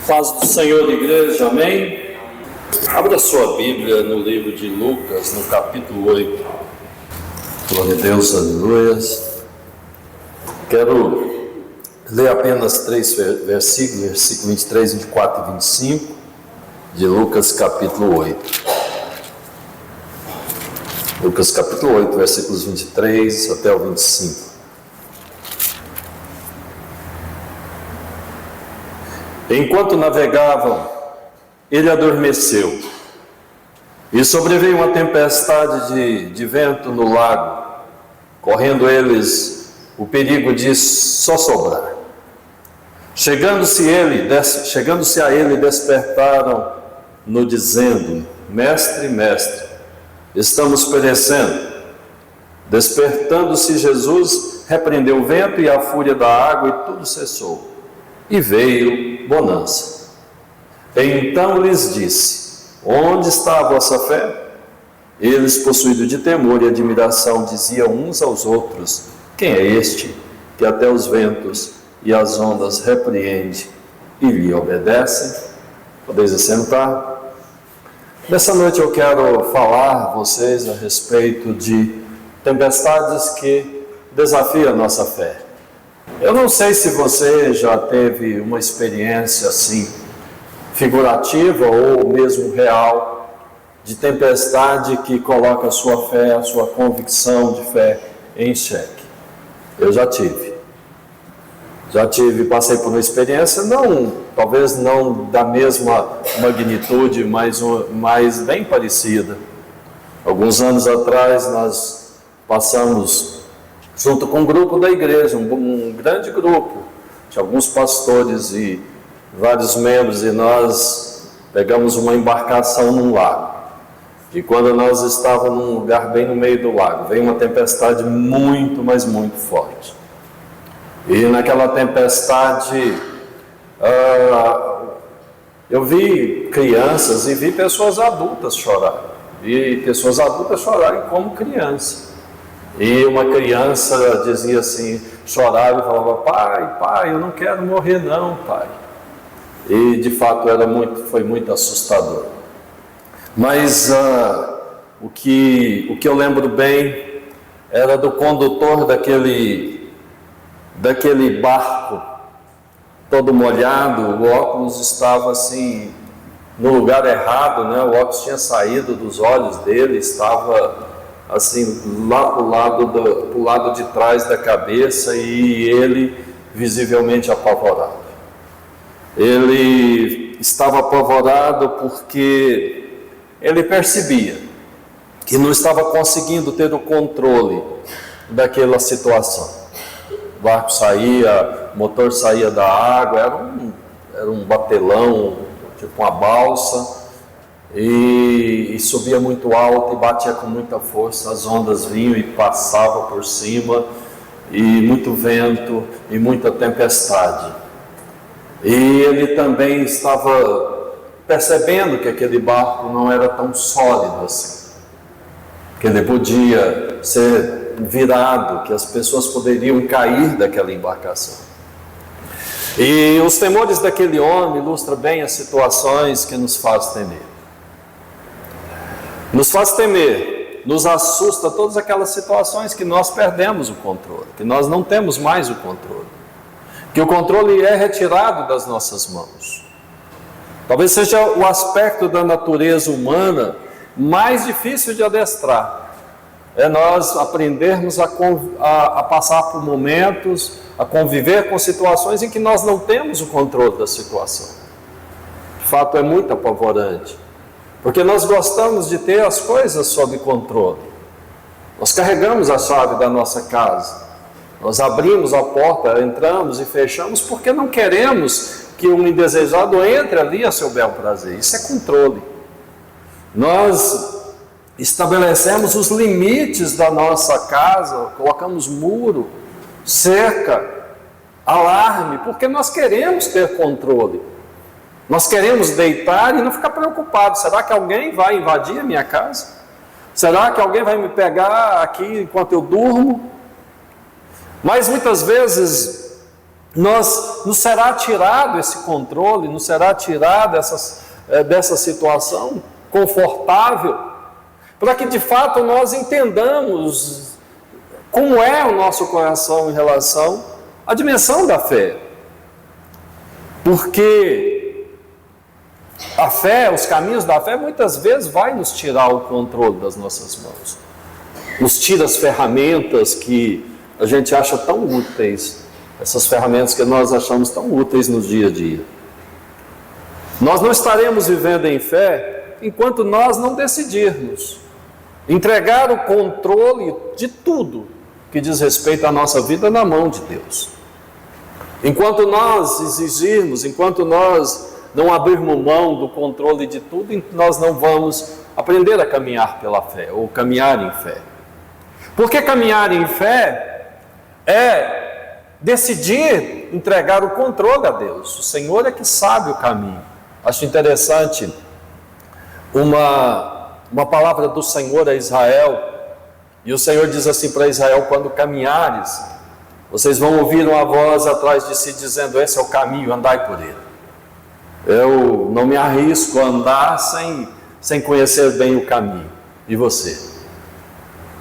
Paz do Senhor, igreja, amém? Abra sua Bíblia no livro de Lucas, no capítulo 8. Glória a Deus, aleluia. Quero ler apenas 3 versículos, versículo 23, 24 e 25, de Lucas capítulo 8. Lucas capítulo 8, versículos 23 até o 25. Enquanto navegavam, ele adormeceu, e sobreveio uma tempestade de vento no lago, correndo eles o perigo de sossobrar. Chegando-se a ele, despertaram-no, dizendo: Mestre, mestre, estamos perecendo. Despertando-se Jesus, repreendeu o vento e a fúria da água, e tudo cessou, e veio bonança. Então lhes disse: Onde está a vossa fé? Eles, possuídos de temor e admiração, diziam uns aos outros: Quem é este que até os ventos e as ondas repreende e lhe obedecem? Podeis assentar. Nessa noite eu quero falar a vocês a respeito de tempestades que desafiam a nossa fé. Eu não sei se você já teve uma experiência assim, figurativa ou mesmo real, de tempestade que coloca a sua fé, a sua convicção de fé em xeque. Eu já tive, passei por uma experiência, talvez não da mesma magnitude, mas bem parecida. Alguns anos atrás nós passamos junto com um grupo da igreja, um grande grupo, de alguns pastores e vários membros, e nós pegamos uma embarcação num lago. E quando nós estávamos num lugar bem no meio do lago, veio uma tempestade muito, mas muito forte. E naquela tempestade, eu vi crianças e vi pessoas adultas chorarem. Vi pessoas adultas chorarem como crianças. E uma criança dizia assim, chorava e falava: pai, eu não quero morrer não, pai. E de fato foi muito assustador. Mas o que eu lembro bem era do condutor daquele barco, todo molhado. O óculos estava assim no lugar errado, né? O óculos tinha saído dos olhos dele, estava assim, lá para o lado de trás da cabeça, e ele visivelmente apavorado. Ele estava apavorado porque ele percebia que não estava conseguindo ter o controle daquela situação. O barco saía, o motor saía da água, era um batelão, tipo uma balsa, e subia muito alto e batia com muita força, as ondas vinham e passavam por cima, e muito vento e muita tempestade. E ele também estava percebendo que aquele barco não era tão sólido assim, que ele podia ser virado, que as pessoas poderiam cair daquela embarcação. E os temores daquele homem ilustram bem as situações que nos faz temer. Nos faz temer, nos assusta todas aquelas situações que nós perdemos o controle, que nós não temos mais o controle, que o controle é retirado das nossas mãos. Talvez seja o aspecto da natureza humana mais difícil de adestrar. É nós aprendermos a passar por momentos, a conviver com situações em que nós não temos o controle da situação. De fato, é muito apavorante, porque nós gostamos de ter as coisas sob controle. Nós carregamos a chave da nossa casa, nós abrimos a porta, entramos e fechamos, porque não queremos que um indesejado entre ali a seu bel prazer. Isso é controle. Nós estabelecemos os limites da nossa casa, colocamos muro, cerca, alarme, porque nós queremos ter controle. Nós queremos deitar e não ficar preocupado. Será que alguém vai invadir a minha casa? Será que alguém vai me pegar aqui enquanto eu durmo? Mas muitas vezes nos será tirado esse controle, nos será tirado dessa situação confortável, para que de fato nós entendamos como é o nosso coração em relação à dimensão da fé. Porque a fé, os caminhos da fé, muitas vezes vai nos tirar o controle das nossas mãos. Nos tira as ferramentas que a gente acha tão úteis, essas ferramentas que nós achamos tão úteis no dia a dia. Nós não estaremos vivendo em fé enquanto nós não decidirmos entregar o controle de tudo que diz respeito à nossa vida na mão de Deus. Enquanto nós exigirmos, enquanto nós não abrirmos mão do controle de tudo, nós não vamos aprender a caminhar pela fé, ou caminhar em fé. Porque caminhar em fé é decidir entregar o controle a Deus. O Senhor é que sabe o caminho. Acho interessante uma palavra do Senhor a Israel, e o Senhor diz assim para Israel: quando caminhares, vocês vão ouvir uma voz atrás de si dizendo: esse é o caminho, andai por ele. Eu não me arrisco a andar sem conhecer bem o caminho. E você?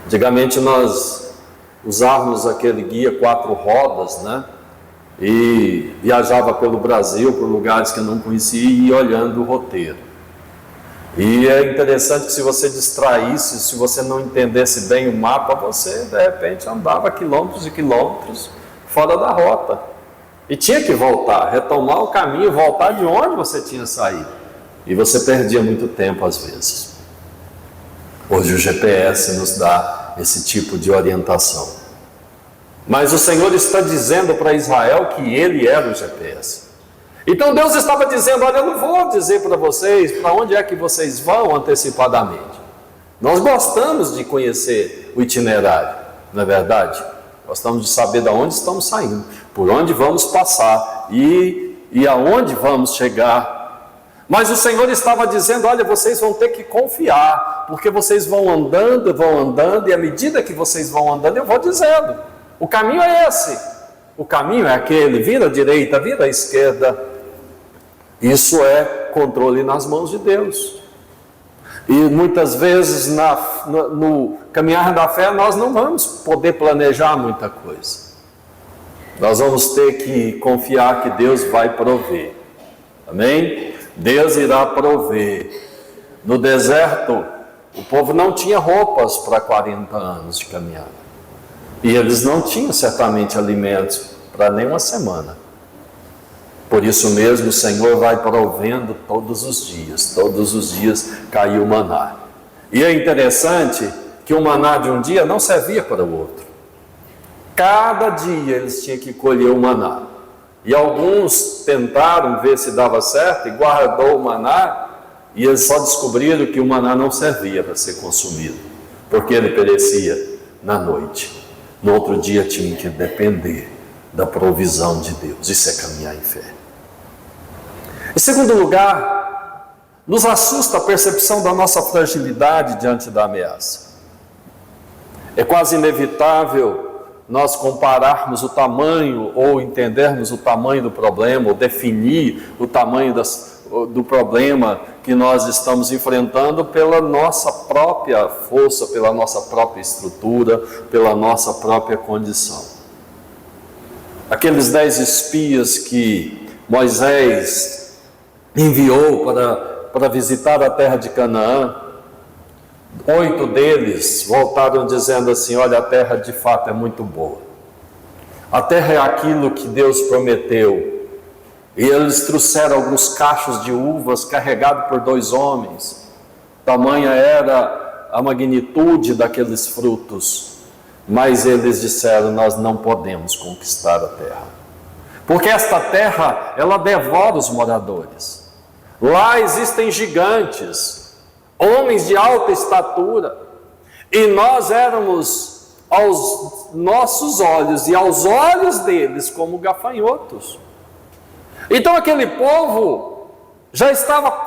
Antigamente nós usávamos aquele guia 4 rodas, né? E viajava pelo Brasil, por lugares que eu não conhecia, e ia olhando o roteiro. E é interessante que se você distraísse, se você não entendesse bem o mapa, você de repente andava quilômetros e quilômetros fora da rota. E tinha que voltar, retomar o caminho, voltar de onde você tinha saído. E você perdia muito tempo às vezes. Hoje o GPS nos dá esse tipo de orientação. Mas o Senhor está dizendo para Israel que ele era o GPS. Então Deus estava dizendo: olha, eu não vou dizer para vocês para onde é que vocês vão antecipadamente. Nós gostamos de conhecer o itinerário, não é verdade? Gostamos de saber de onde estamos saindo, por onde vamos passar e aonde vamos chegar. Mas o Senhor estava dizendo: olha, vocês vão ter que confiar, porque vocês vão andando, e à medida que vocês vão andando, eu vou dizendo: o caminho é esse, o caminho é aquele, vira à direita, vira à esquerda. Isso é controle nas mãos de Deus. E muitas vezes no caminhar da fé nós não vamos poder planejar muita coisa. Nós vamos ter que confiar que Deus vai prover. Amém? Deus irá prover. No deserto, o povo não tinha roupas para 40 anos de caminhada. E eles não tinham certamente alimentos para nem uma semana. Por isso mesmo o Senhor vai provendo todos os dias caiu o maná. E é interessante que o maná de um dia não servia para o outro. Cada dia eles tinham que colher o maná. E alguns tentaram ver se dava certo e guardou o maná, e eles só descobriram que o maná não servia para ser consumido, porque ele perecia na noite. No outro dia tinham que depender da provisão de Deus. Isso é caminhar em fé. Em segundo lugar, nos assusta a percepção da nossa fragilidade diante da ameaça. É quase inevitável nós compararmos o tamanho, ou entendermos o tamanho do problema, ou definir o tamanho do problema que nós estamos enfrentando pela nossa própria força, pela nossa própria estrutura, pela nossa própria condição. Aqueles 10 espias que Moisés enviou para visitar a terra de Canaã, 8 deles voltaram dizendo assim: olha, a terra de fato é muito boa. A terra é aquilo que Deus prometeu. E eles trouxeram alguns cachos de uvas carregados por 2 homens. Tamanha era a magnitude daqueles frutos. Mas eles disseram: nós não podemos conquistar a terra, porque esta terra, ela devora os moradores. Lá existem gigantes, homens de alta estatura, e nós éramos aos nossos olhos e aos olhos deles como gafanhotos. Então aquele povo já estava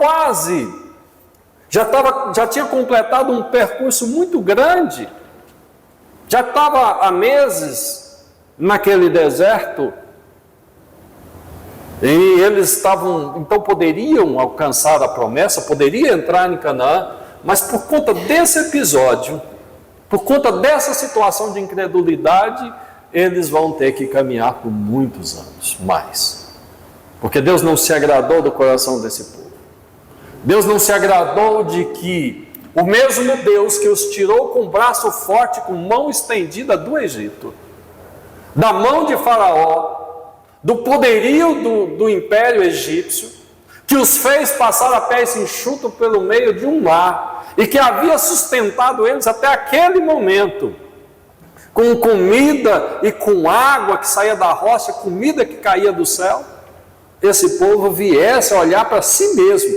já tinha completado um percurso muito grande, já estava há meses naquele deserto, E eles então poderiam alcançar a promessa, poderiam entrar em Canaã, mas por conta desse episódio, por conta dessa situação de incredulidade, eles vão ter que caminhar por muitos anos mais. Porque Deus não se agradou do coração desse povo. Deus não se agradou de que o mesmo Deus que os tirou com braço forte, com mão estendida do Egito, da mão de Faraó, do poderio do império egípcio, que os fez passar a pés enxuto pelo meio de um mar, e que havia sustentado eles até aquele momento, com comida e com água que saía da rocha, comida que caía do céu, esse povo viesse a olhar para si mesmo,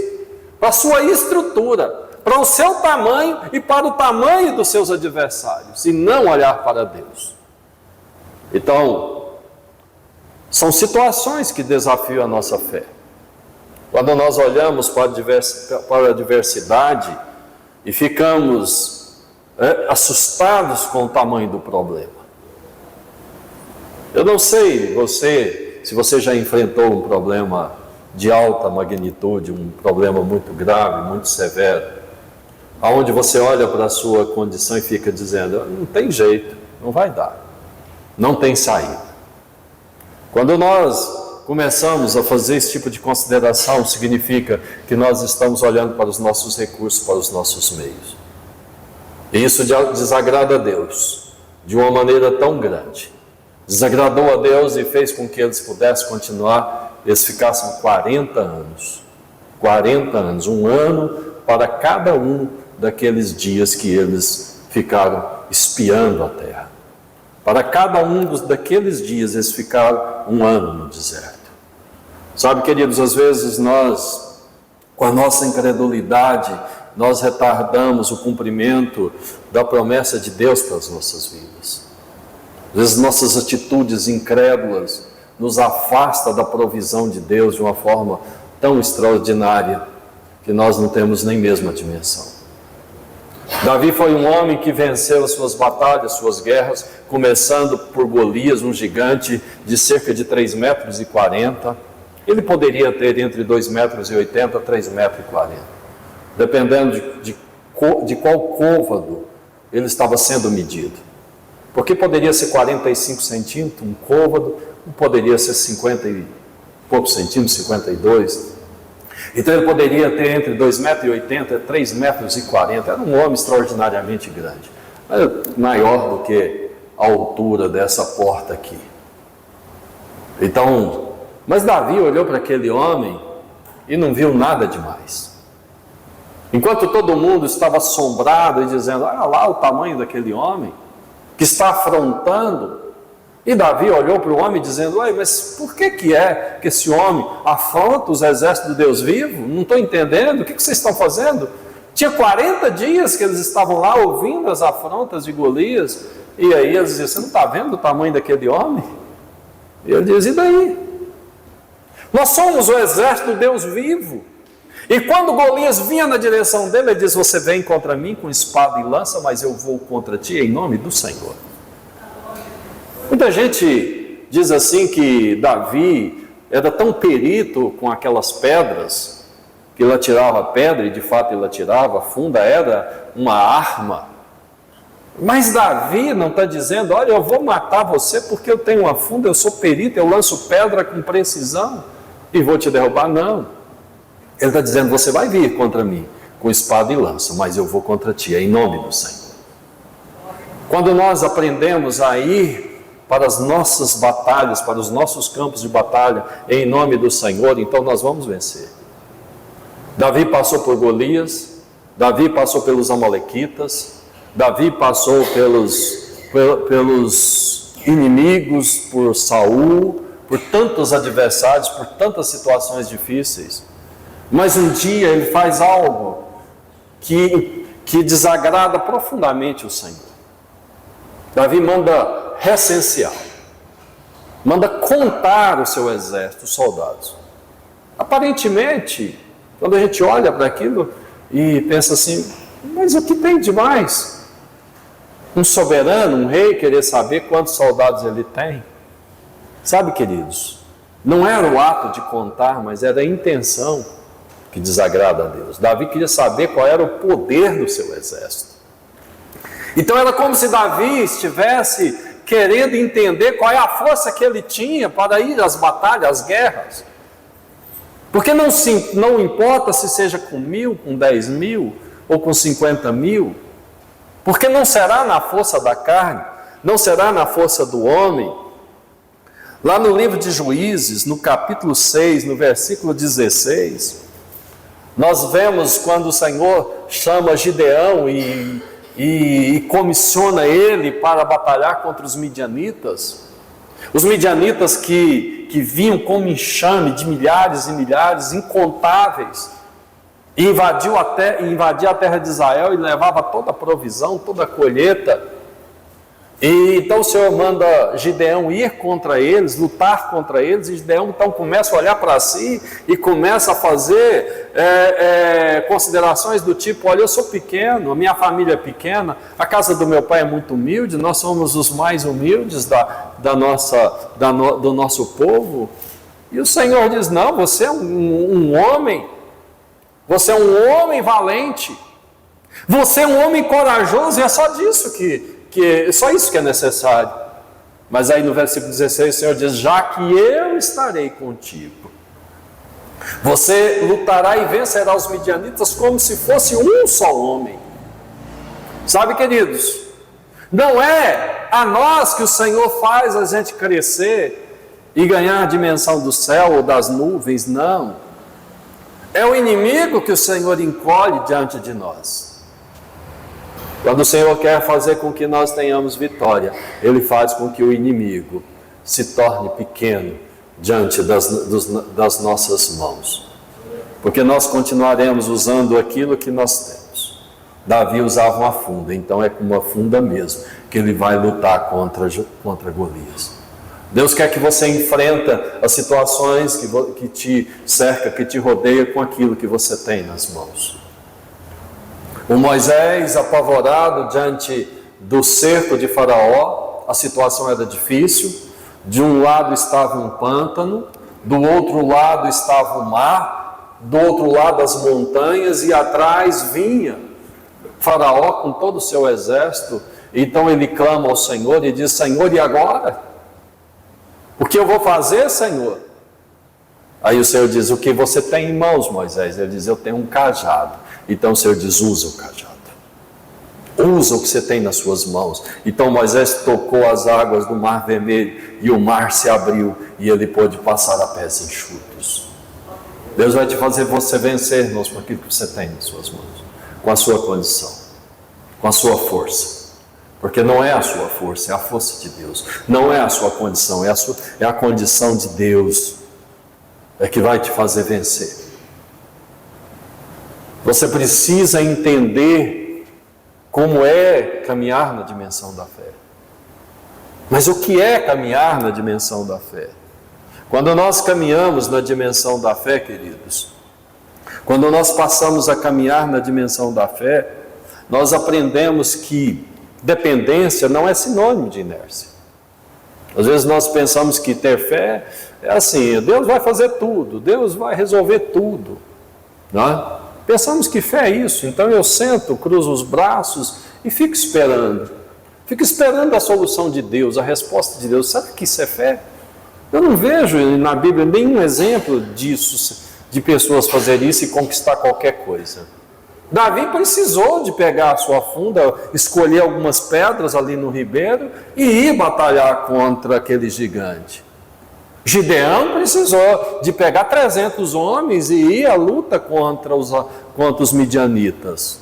para a sua estrutura, para o seu tamanho e para o tamanho dos seus adversários, e não olhar para Deus. Então, são situações que desafiam a nossa fé. Quando nós olhamos para a adversidade e ficamos assustados com o tamanho do problema. Eu não sei se você já enfrentou um problema de alta magnitude, um problema muito grave, muito severo, aonde você olha para a sua condição e fica dizendo, não tem jeito, não vai dar, não tem saída. Quando nós começamos a fazer esse tipo de consideração, significa que nós estamos olhando para os nossos recursos, para os nossos meios. E isso desagrada a Deus de uma maneira tão grande. Desagradou a Deus e fez com que eles pudessem continuar, eles ficassem 40 anos. 40 anos, um ano para cada um daqueles dias que eles ficaram espiando a terra. Para cada um daqueles dias, eles ficaram um ano no deserto. Sabe, queridos, às vezes nós, com a nossa incredulidade, nós retardamos o cumprimento da promessa de Deus para as nossas vidas. Às vezes nossas atitudes incrédulas nos afastam da provisão de Deus de uma forma tão extraordinária que nós não temos nem mesmo a dimensão. Davi foi um homem que venceu as suas batalhas, suas guerras, começando por Golias, um gigante de cerca de 3,40 metros. Ele poderia ter entre 2,80 metros e 3,40 metros, dependendo de qual côvado ele estava sendo medido. Porque poderia ser 45 centímetros, um côvado, poderia ser 50 e poucos centímetros, 52. Então ele poderia ter entre 2,80 metros e 3,40 metros. Era um homem extraordinariamente grande, maior do que a altura dessa porta aqui. Então, mas Davi olhou para aquele homem e não viu nada demais. Enquanto todo mundo estava assombrado e dizendo, olha lá o tamanho daquele homem, que está afrontando. E Davi olhou para o homem dizendo, mas por que é que esse homem afronta os exércitos do Deus vivo? Não estou entendendo, o que vocês estão fazendo? Tinha 40 dias que eles estavam lá ouvindo as afrontas de Golias, e aí eles diziam, você não está vendo o tamanho daquele homem? E ele diz, e daí? Nós somos o exército do Deus vivo. E quando Golias vinha na direção dele, ele diz, você vem contra mim com espada e lança, mas eu vou contra ti em nome do Senhor. Muita gente diz assim que Davi era tão perito com aquelas pedras, que ele atirava pedra, e de fato ele atirava, a funda era uma arma. Mas Davi não está dizendo, olha, eu vou matar você porque eu tenho uma funda, eu sou perito, eu lanço pedra com precisão e vou te derrubar. Não. Ele está dizendo, você vai vir contra mim com espada e lança, mas eu vou contra ti, em nome do Senhor. Quando nós aprendemos a ir para as nossas batalhas, para os nossos campos de batalha, em nome do Senhor, então nós vamos vencer. Davi passou por Golias, Davi passou pelos amalequitas, Davi passou pelos inimigos, por Saul, por tantos adversários, por tantas situações difíceis. Mas um dia ele faz algo que desagrada profundamente o Senhor. Davi manda recensear, manda contar o seu exército, os soldados. Aparentemente, quando a gente olha para aquilo e pensa assim, mas o que tem de mais? Um soberano, um rei, querer saber quantos soldados ele tem? Sabe, queridos, Não era o ato de contar, mas era a intenção que desagrada a Deus. Davi queria saber qual era o poder do seu exército. Então era como se Davi estivesse querendo entender qual é a força que ele tinha para ir às batalhas, às guerras. Porque não importa se seja com 1.000, com 10.000 ou com 50.000, porque não será na força da carne, não será na força do homem. Lá no livro de Juízes, no capítulo 6, no versículo 16, nós vemos quando o Senhor chama Gideão e comissiona ele para batalhar contra os midianitas. Os midianitas que vinham como enxame de milhares e milhares, incontáveis, e invadia a terra de Israel e levava toda a provisão, toda a colheita. E então o Senhor manda Gideão ir contra eles, lutar contra eles, e Gideão então começa a olhar para si e começa a fazer considerações do tipo: olha, eu sou pequeno, a minha família é pequena, a casa do meu pai é muito humilde, nós somos os mais humildes do nosso povo. E o Senhor diz: não, você é um homem, você é um homem valente, você é um homem corajoso, e é só disso só isso que é necessário. Mas aí no versículo 16 o Senhor diz: já que eu estarei contigo, você lutará e vencerá os midianitas como se fosse um só homem. Sabe, queridos, não é a nós que o Senhor faz a gente crescer e ganhar a dimensão do céu ou das nuvens, não. É o inimigo que o Senhor encolhe diante de nós. Quando o Senhor quer fazer com que nós tenhamos vitória, Ele faz com que o inimigo se torne pequeno diante das nossas mãos. Porque nós continuaremos usando aquilo que nós temos. Davi usava uma funda, então é com uma funda mesmo que ele vai lutar contra Golias. Deus quer que você enfrenta as situações que te cerca, que te rodeia, com aquilo que você tem nas mãos. O Moisés, apavorado diante do cerco de Faraó, a situação era difícil. De um lado estava um pântano, do outro lado estava o mar, do outro lado as montanhas, e atrás vinha Faraó com todo o seu exército. Então ele clama ao Senhor e diz: Senhor, e agora? O que eu vou fazer, Senhor? Aí o Senhor diz: o que você tem em mãos, Moisés? Ele diz: eu tenho um cajado. Então o Senhor diz: usa o cajado, usa o que você tem nas suas mãos. Então Moisés tocou as águas do Mar Vermelho e o mar se abriu e ele pôde passar a pés enxutos. Deus vai te fazer você vencer, irmãos, com aquilo que você tem nas suas mãos, com a sua condição, com a sua força, porque não é a sua força, é a força de Deus. Não é a sua condição, é a condição de Deus, é que vai te fazer vencer. Você precisa entender como é caminhar na dimensão da fé. Mas o que é caminhar na dimensão da fé? Quando nós caminhamos na dimensão da fé, queridos, quando nós passamos a caminhar na dimensão da fé, nós aprendemos que dependência não é sinônimo de inércia. Às vezes nós pensamos que ter fé é assim: Deus vai fazer tudo, Deus vai resolver tudo, não é? Pensamos que fé é isso, então eu sento, cruzo os braços e fico esperando a solução de Deus, a resposta de Deus. Sabe que isso é fé? Eu não vejo na Bíblia nenhum exemplo disso, de pessoas fazerem isso e conquistar qualquer coisa. Davi precisou de pegar a sua funda, escolher algumas pedras ali no ribeiro e ir batalhar contra aquele gigante. Gideão precisou de pegar 300 homens e ir à luta contra os midianitas.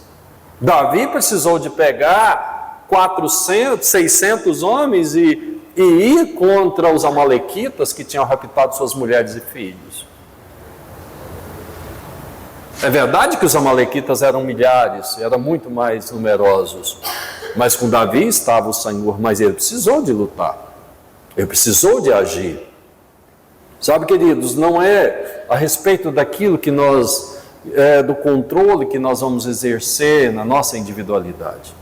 Davi precisou de pegar 400, 600 homens e ir contra os amalequitas que tinham raptado suas mulheres e filhos. É verdade que os amalequitas eram milhares, eram muito mais numerosos, mas com Davi estava o Senhor, mas ele precisou de lutar, ele precisou de agir. Sabe, queridos, não é a respeito daquilo que nós, do controle que nós vamos exercer na nossa individualidade.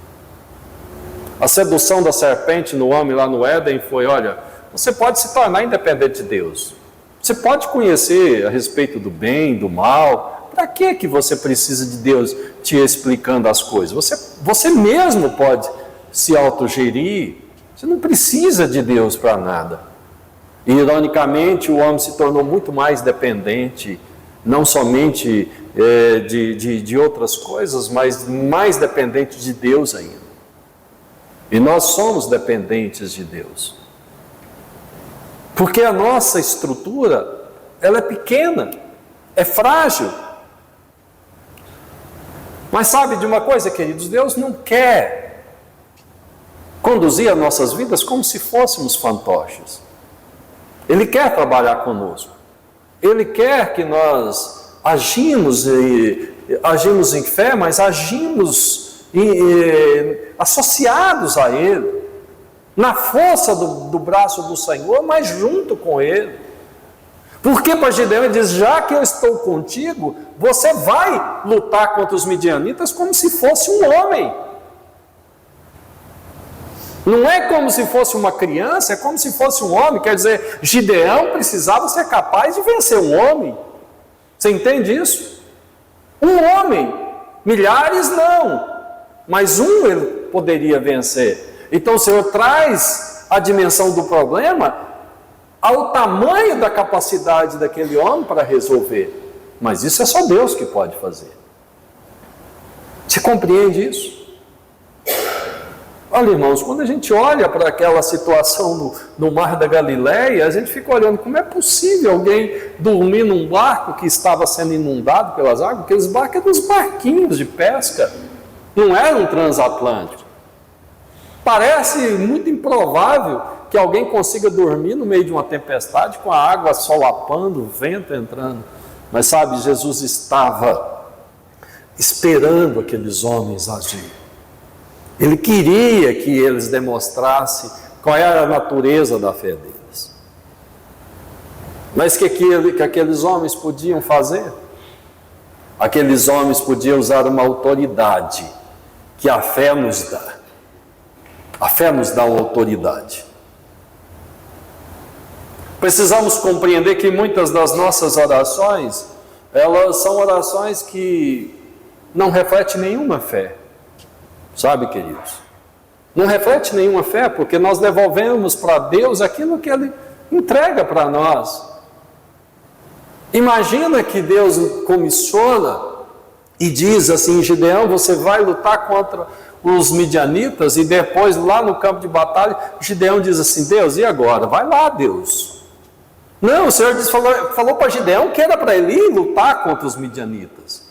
A sedução da serpente no homem lá no Éden foi: olha, você pode se tornar independente de Deus, Você pode conhecer a respeito do bem, do mal. Para que você precisa de Deus te explicando as coisas? Você mesmo pode se autogerir. Você não precisa de Deus para nada. E, ironicamente, o homem se tornou muito mais dependente, não somente de outras coisas, mas mais dependente de Deus ainda. E nós somos dependentes de Deus. Porque a nossa estrutura, ela é pequena, é frágil. Mas sabe de uma coisa, queridos? Deus não quer conduzir as nossas vidas como se fôssemos fantoches. Ele quer trabalhar conosco. Ele quer que nós agimos em fé, mas agimos associados a Ele. Na força do braço do Senhor, mas junto com Ele. Porque para Gideão ele diz, já que eu estou contigo, você vai lutar contra os midianitas como se fosse um homem. Não é como se fosse uma criança, é como se fosse um homem. Quer dizer, Gideão precisava ser capaz de vencer um homem. Você entende isso? Um homem, milhares não, mas um ele poderia vencer. Então o Senhor traz a dimensão do problema ao tamanho da capacidade daquele homem para resolver. Mas isso é só Deus que pode fazer. Você compreende isso? Olha, irmãos, quando a gente olha para aquela situação no Mar da Galileia, a gente fica olhando como é possível alguém dormir num barco que estava sendo inundado pelas águas. Aqueles barcos eram uns barquinhos de pesca, não era um transatlântico. Parece muito improvável que alguém consiga dormir no meio de uma tempestade com a água solapando, o vento entrando. Mas sabe, Jesus estava esperando aqueles homens agir. Ele queria que eles demonstrassem qual era a natureza da fé deles. Mas que aqueles homens podiam fazer? Aqueles homens podiam usar uma autoridade que a fé nos dá. A fé nos dá uma autoridade. Precisamos compreender que muitas das nossas orações, elas são orações que não refletem nenhuma fé. Sabe, queridos? Não reflete nenhuma fé, porque nós devolvemos para Deus aquilo que Ele entrega para nós. Imagina que Deus comissiona e diz assim, Gideão, você vai lutar contra os midianitas, e depois lá no campo de batalha, Gideão diz assim, Deus, e agora? Vai lá, Deus. Não, o Senhor falou para Gideão que era para ele ir lutar contra os midianitas.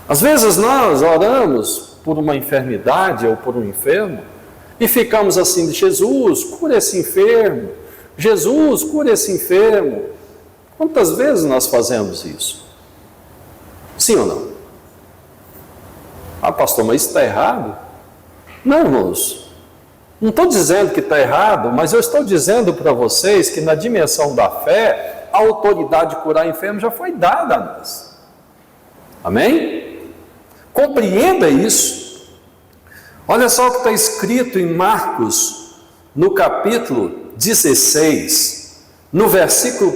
Às vezes nós oramos por uma enfermidade ou por um enfermo, e ficamos assim, Jesus, cura esse enfermo, Jesus, cura esse enfermo. Quantas vezes nós fazemos isso? Sim ou não? Ah, pastor, mas isso está errado? Não, irmãos, não estou dizendo que está errado, mas eu estou dizendo para vocês que na dimensão da fé, a autoridade de curar enfermos já foi dada a nós. Amém? Compreenda isso. Olha só o que está escrito em Marcos, no capítulo 16, no versículo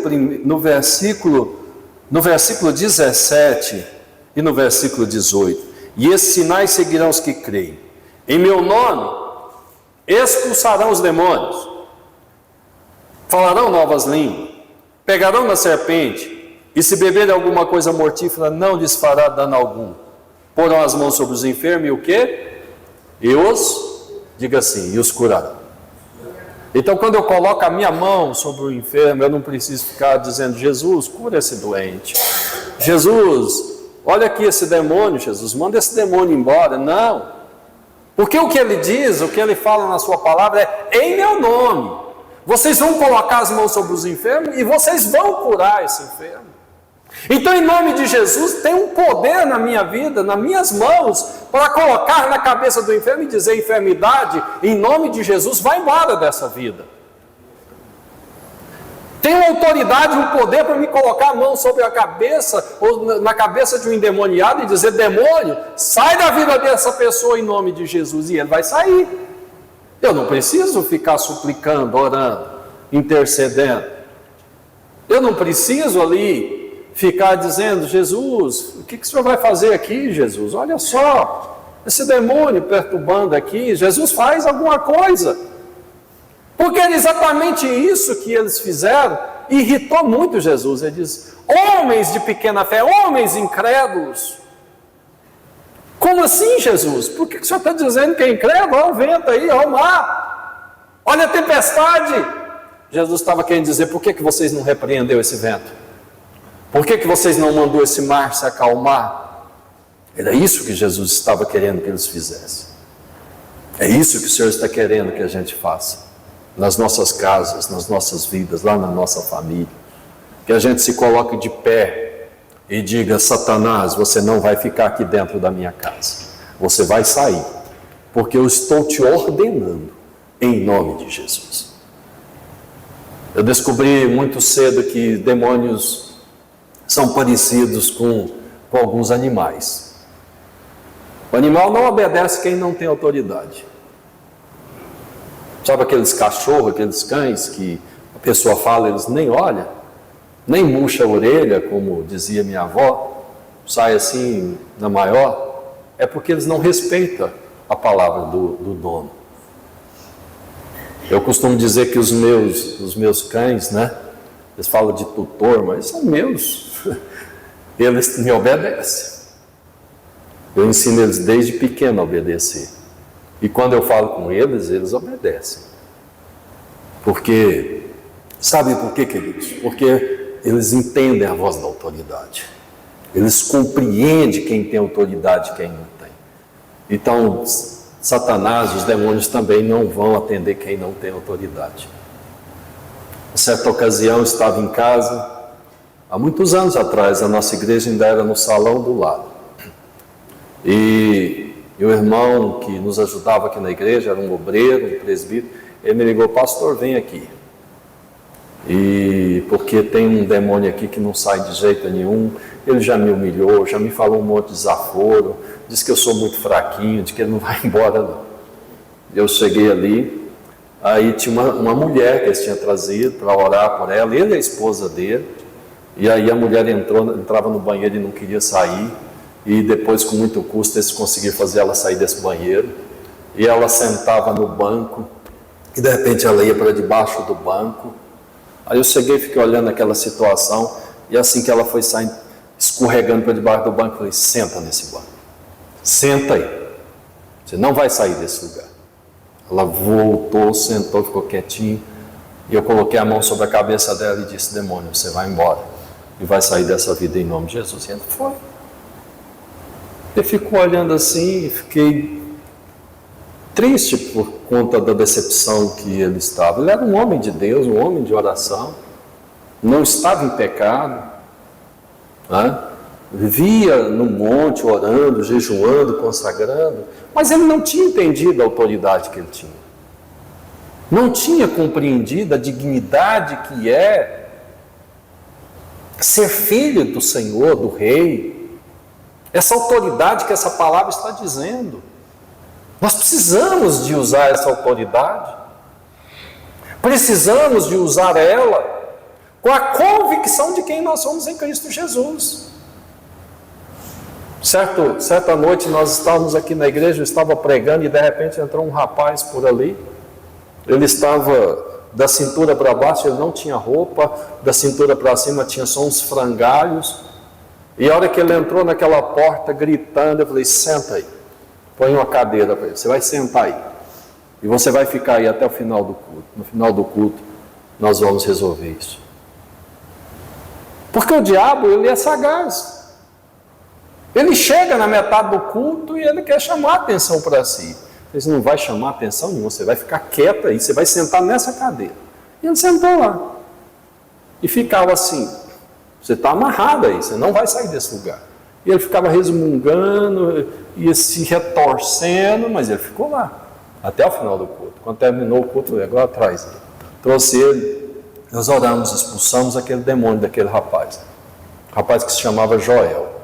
17 e no versículo 18. E esses sinais seguirão os que creem. Em meu nome expulsarão os demônios, falarão novas línguas, pegarão na serpente, e se beberem alguma coisa mortífera, não lhes fará dano algum. Porão as mãos sobre os enfermos e o quê? E diga assim, e os curarão. Então, quando eu coloco a minha mão sobre o enfermo, eu não preciso ficar dizendo, Jesus, cura esse doente. Jesus, olha aqui esse demônio, Jesus, manda esse demônio embora. Não. Porque o que ele diz, o que ele fala na sua palavra é, em meu nome, vocês vão colocar as mãos sobre os enfermos e vocês vão curar esse enfermo. Então, em nome de Jesus, tem um poder na minha vida, nas minhas mãos, para colocar na cabeça do enfermo e dizer, enfermidade, em nome de Jesus, vai embora dessa vida. Tenho autoridade e um poder para me colocar a mão sobre a cabeça, ou na cabeça de um endemoniado e dizer, demônio, sai da vida dessa pessoa em nome de Jesus, e ele vai sair. Eu não preciso ficar suplicando, orando, intercedendo. Eu não preciso ali ficar dizendo: Jesus, o que o senhor vai fazer aqui, Jesus? Olha só, esse demônio perturbando aqui. Jesus, faz alguma coisa. Porque era exatamente isso que eles fizeram, irritou muito Jesus. Ele diz: homens de pequena fé, homens incrédulos. Como assim, Jesus? Por que o senhor está dizendo que é incrédulo? Olha o vento aí, olha o mar, olha a tempestade. Jesus estava querendo dizer: por que vocês não repreendeu esse vento? Por que vocês não mandou esse mar se acalmar? Era isso que Jesus estava querendo que eles fizessem. É isso que o Senhor está querendo que a gente faça, nas nossas casas, nas nossas vidas, lá na nossa família. Que a gente se coloque de pé e diga: Satanás, você não vai ficar aqui dentro da minha casa, você vai sair, porque eu estou te ordenando, em nome de Jesus. Eu descobri muito cedo que demônios são parecidos com alguns animais. O animal não obedece quem não tem autoridade. Sabe aqueles cachorros, aqueles cães que a pessoa fala, eles nem olham, nem murcha a orelha, como dizia minha avó, sai assim na maior? É porque eles não respeitam a palavra do dono. Eu costumo dizer que os meus cães, né? Eles falam de tutor, mas são meus. Eles me obedecem. Eu ensino eles desde pequeno a obedecer. E quando eu falo com eles, eles obedecem. Porque, sabe por quê, queridos? Porque eles entendem a voz da autoridade. Eles compreendem quem tem autoridade e quem não tem. Então, Satanás, os demônios também não vão atender quem não tem autoridade. Em certa ocasião, eu estava em casa, há muitos anos atrás, a nossa igreja ainda era no salão do lado. E o irmão que nos ajudava aqui na igreja, era um obreiro, um presbítero, ele me ligou: pastor, vem aqui. E porque tem um demônio aqui que não sai de jeito nenhum, ele já me humilhou, já me falou um monte de desaforo, disse que eu sou muito fraquinho, de que ele não vai embora não. Eu cheguei ali, aí tinha uma mulher que eles tinham trazido para orar por ela, ele e a esposa dele, e aí a mulher entrava no banheiro e não queria sair, e depois com muito custo eles conseguiram fazer ela sair desse banheiro, e ela sentava no banco, e de repente ela ia para debaixo do banco. Aí eu cheguei e fiquei olhando aquela situação, e assim que ela foi saindo, escorregando para debaixo do banco, eu falei: senta nesse banco, senta aí, você não vai sair desse lugar. Ela voltou, sentou, ficou quietinho, e eu coloquei a mão sobre a cabeça dela e disse: demônio, você vai embora, e vai sair dessa vida em nome de Jesus. E ela foi. Eu fico olhando assim e fiquei triste por conta da decepção que ele estava. Ele era um homem de Deus, um homem de oração, não estava em pecado, né? Vivia no monte orando, jejuando, consagrando, mas ele não tinha entendido a autoridade que ele tinha, não tinha compreendido a dignidade que é ser filho do Senhor, do Rei, essa autoridade que essa palavra está dizendo. Nós precisamos de usar essa autoridade, precisamos de usar ela com a convicção de quem nós somos em Cristo Jesus. Certa noite nós estávamos aqui na igreja, eu estava pregando e de repente entrou um rapaz por ali. Ele estava da cintura para baixo, ele não tinha roupa, da cintura para cima tinha só uns frangalhos. E a hora que ele entrou naquela porta gritando, eu falei: senta aí, põe uma cadeira para ele, você vai sentar aí, e você vai ficar aí até o final do culto. No final do culto nós vamos resolver isso. Porque o diabo, ele é sagaz. Ele chega na metade do culto e ele quer chamar a atenção para si. Você não vai chamar atenção nenhuma, você vai ficar quieto aí, você vai sentar nessa cadeira. E ele sentou lá. E ficava assim: você está amarrado aí, você não vai sair desse lugar. E ele ficava resmungando, ia se retorcendo, mas ele ficou lá, até o final do culto. Quando terminou o culto, eu agora atrás, trouxe ele, nós oramos, expulsamos aquele demônio daquele rapaz. Rapaz que se chamava Joel.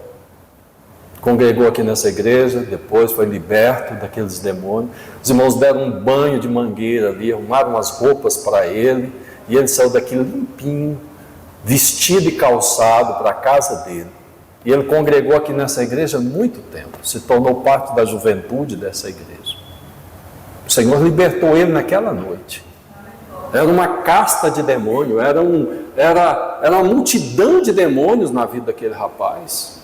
Congregou aqui nessa igreja, depois foi liberto daqueles demônios. Os irmãos deram um banho de mangueira ali, arrumaram umas roupas para ele, e ele saiu daquilo limpinho, vestido e calçado para a casa dele. E ele congregou aqui nessa igreja há muito tempo, se tornou parte da juventude dessa igreja. O Senhor libertou ele naquela noite. Era uma casta de demônio, era uma multidão de demônios na vida daquele rapaz.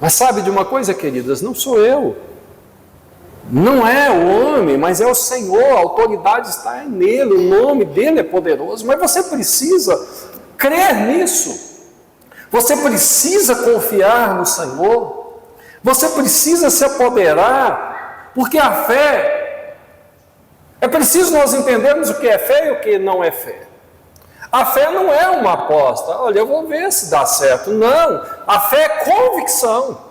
Mas sabe de uma coisa, queridas? Não sou eu. Não é o homem, mas é o Senhor. A autoridade está nele, o nome dele é poderoso. Mas você precisa crer nisso. Você precisa confiar no Senhor. Você precisa se apoderar, porque a fé, é preciso nós entendermos o que é fé e o que não é fé. A fé não é uma aposta, olha, eu vou ver se dá certo. Não, a fé é convicção.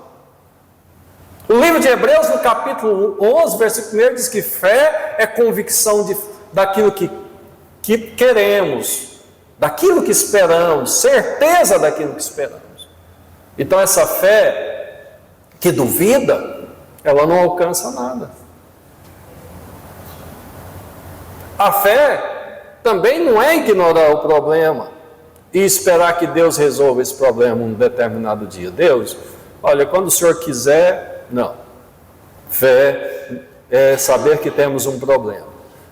O livro de Hebreus, no capítulo 11, versículo 1, diz que fé é convicção daquilo que queremos, daquilo que esperamos, certeza daquilo que esperamos. Então essa fé que duvida, ela não alcança nada. A fé também não é ignorar o problema e esperar que Deus resolva esse problema um determinado dia. Deus, olha, quando o Senhor quiser... Não. Fé é saber que temos um problema.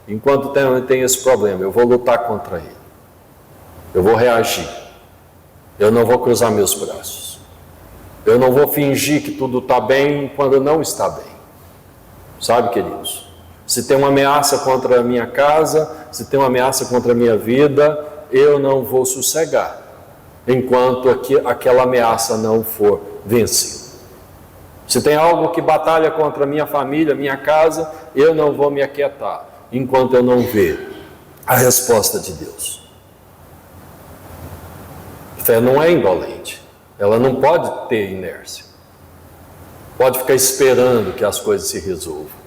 Enquanto tem esse problema, eu vou lutar contra ele. Eu vou reagir. Eu não vou cruzar meus braços. Eu não vou fingir que tudo está bem quando não está bem. Sabe, queridos? Se tem uma ameaça contra a minha casa, se tem uma ameaça contra a minha vida, eu não vou sossegar enquanto aquela ameaça não for vencida. Se tem algo que batalha contra a minha família, minha casa, eu não vou me aquietar enquanto eu não ver a resposta de Deus. Fé não é indolente, ela não pode ter inércia, pode ficar esperando que as coisas se resolvam.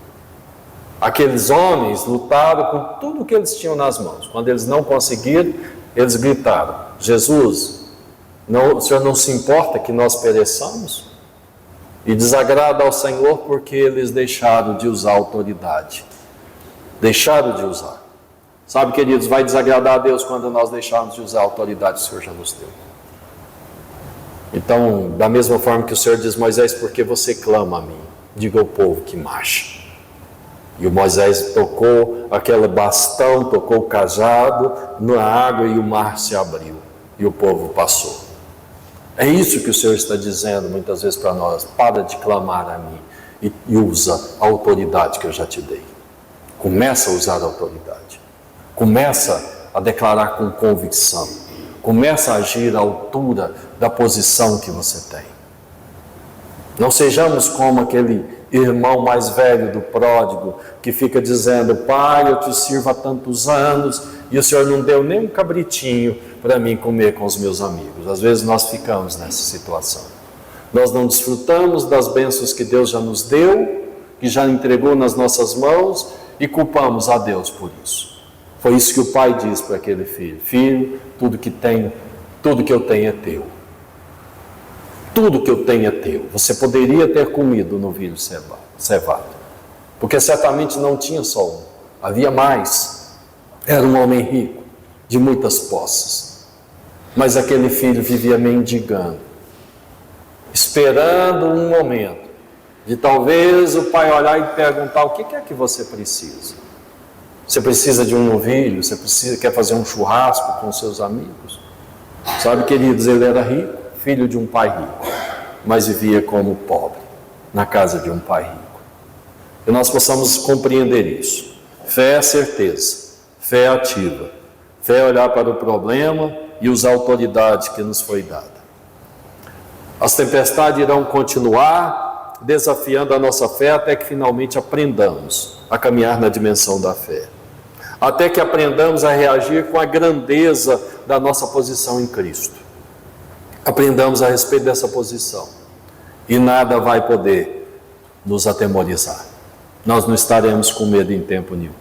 Aqueles homens lutaram com tudo que eles tinham nas mãos. Quando eles não conseguiram, eles gritaram: Jesus, o Senhor não se importa que nós pereçamos? E desagrada ao Senhor porque eles deixaram de usar a autoridade. Deixaram de usar. Sabe, queridos, vai desagradar a Deus quando nós deixarmos de usar a autoridade que o Senhor já nos deu. Então, da mesma forma que o Senhor diz: Moisés, por que você clama a mim? Diga ao povo que marche. E o Moisés tocou aquele bastão, tocou o cajado na água e o mar se abriu. E o povo passou. É isso que o Senhor está dizendo muitas vezes para nós: para de clamar a mim e usa a autoridade que eu já te dei. Começa a usar a autoridade. Começa a declarar com convicção. Começa a agir à altura da posição que você tem. Não sejamos como aquele irmão mais velho do pródigo que fica dizendo: Pai, eu te sirvo há tantos anos e o Senhor não deu nem um cabritinho para mim comer com os meus amigos. Às vezes nós ficamos nessa situação. Nós não desfrutamos das bênçãos que Deus já nos deu, que já entregou nas nossas mãos, e culpamos a Deus por isso. Foi isso que o pai disse para aquele filho: Filho, tudo que eu tenho é teu. Tudo que eu tenho é teu. Você poderia ter comido no novilho cevado, porque certamente não tinha só um, havia mais. Era um homem rico, de muitas posses, mas aquele filho vivia mendigando, esperando um momento de talvez o pai olhar e perguntar: o que é que você precisa? Você precisa de um novilho? Você quer fazer um churrasco com seus amigos? Sabe, queridos, ele era rico, filho de um pai rico, mas vivia como pobre, na casa de um pai rico. Que nós possamos compreender isso. Fé é certeza, fé é ativa, fé é olhar para o problema e usar a autoridade que nos foi dada. As tempestades irão continuar desafiando a nossa fé até que finalmente aprendamos a caminhar na dimensão da fé. Até que aprendamos a reagir com a grandeza da nossa posição em Cristo. Aprendamos a respeito dessa posição. E nada vai poder nos atemorizar. Nós não estaremos com medo em tempo nenhum.